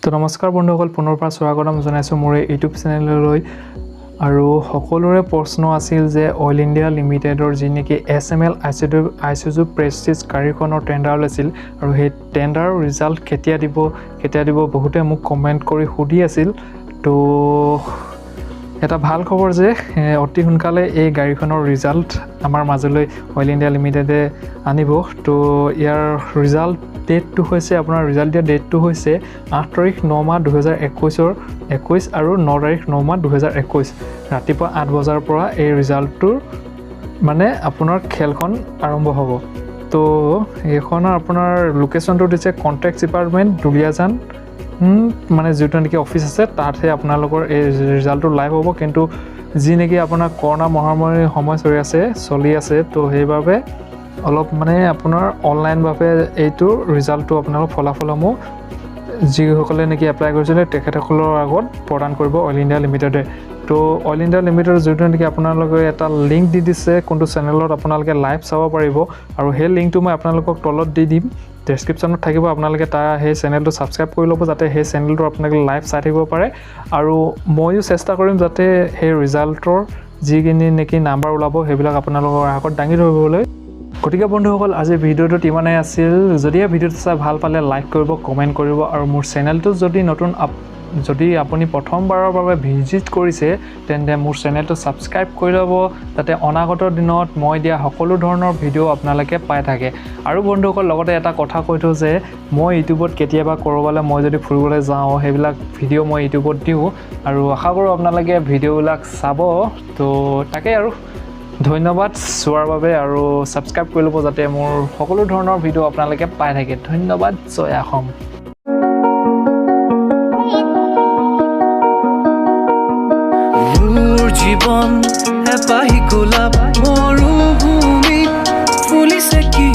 তো নমস্কাৰ বন্ধুসকল পুনৰবাৰ স্বাগতম জনাইছোঁ মোৰ ইউটিউব চেনেললৈ আৰু সকলোৰে প্ৰশ্ন আছিল যে অইল ইণ্ডিয়া লিমিটেডৰ যি নেকি SML Isuzu প্ৰেষ্টিজ গাড়ীখনৰ টেণ্ডাৰ লৈছিল আৰু সেই টেণ্ডাৰৰ ৰিজাল্ট কেতিয়া দিব বহুতে মোক কমেণ্ট কৰি সুধি আছিল তো এটা ভাল খবৰ যে অতি সোনকালে এই গাড়ীখনৰ ৰিজাল্ট আমাৰ মাজলৈ অইল ইণ্ডিয়া লিমিটেডে আনিব তো ইয়াৰ ৰিজাল্ট ডেটটো হৈছে আপোনাৰ ৰিজাল্ট দিয়া ডেটটো হৈছে 8 তাৰিখ 9 মাহ 2021 আৰু 9 তাৰিখ 9 মাহ 2021 ৰাতিপুৱা 8 বজাৰ পৰা এই ৰিজাল্টটোৰ মানে আপোনাৰ খেলখন আৰম্ভ হ'ব তো এইখনৰ আপোনাৰ লোকেশ্যনটো দিছে কন্ট্ৰেক্ট ডিপাৰ্টমেণ্ট দুলিয়াজান মানে যেটো নেকি অফিচ আছে তাতে আপোনালোকৰ এই ৰিজাল্টটো লাইভ হ'ব কিন্তু যি নেকি আপোনাৰ কৰোনা মহামাৰীৰ সময় চলি আছে তো সেইবাবে অলপ মানে আপোনাৰ অনলাইন ভাবে এইটো ৰিজাল্টটো আপোনালোক ফলাফলসমূহ যিসকলে নেকি এপ্লাই কৰিছিলে তেখেতসকলৰ আগত প্ৰদান কৰিব অইল ইণ্ডিয়া লিমিটেডে তো অইল ইণ্ডিয়া লিমিটেডৰ যেটো নেকি আপোনালোকে এটা লিংক দি দিছে কোনটো চেনেলত আপোনালোকে লাইভ চাব পাৰিব আৰু সেই লিংকটো মই আপোনালোকক তলত দি দিম ডেছক্ৰিপশ্যনত থাকিব আপোনালোকে তাৰ সেই চেনেলটো ছাবস্ক্ৰাইব কৰি ল'ব যাতে সেই চেনেলটো আপোনালোকে লাইভ চাই থাকিব পাৰে আৰু ময়ো চেষ্টা কৰিম যাতে সেই ৰিজাল্টৰ যিখিনি নেকি নাম্বাৰ ওলাব সেইবিলাক আপোনালোকৰ আগত দাঙি ধৰিবলৈ গতিকে বন্ধুসকল আজি ভিডিঅ'টোত ইমানেই আছিল যদি এই ভিডিঅ'টো চাই ভাল পালে লাইক কৰিব কমেণ্ট কৰিব আৰু মোৰ চেনেলটো যদি আপুনি প্ৰথমবাৰৰ বাবে ভিজিট কৰিছে তেন্তে মোৰ চেনেলটো ছাবস্ক্ৰাইব কৰি ল'ব যাতে অনাগত দিনত মই দিয়া সকলো ধৰণৰ ভিডিঅ' আপোনালোকে পাই থাকে আৰু বন্ধুসকল লগতে এটা কথা কৈ থওঁ যে মই ইউটিউবত কেতিয়াবা কৰবালে মই যদি ফুৰিবলৈ যাওঁ সেইবিলাক ভিডিঅ' মই ইউটিউবত দিওঁ আৰু আশা কৰোঁ আপোনালোকে ভিডিঅ'বিলাক চাব তো তাকে আৰু ধন্যবাদ চোৱাৰ বাবে আৰু ছাবস্ক্ৰাইব কৰি ল'ব যাতে মোৰ সকলো ধৰণৰ ভিডিঅ' আপোনালোকে পাই থাকে ধন্যবাদ জয় অসম মোৰ জীৱন এপাহি গোলাপ মৰুভূমিত ফুলিছে কি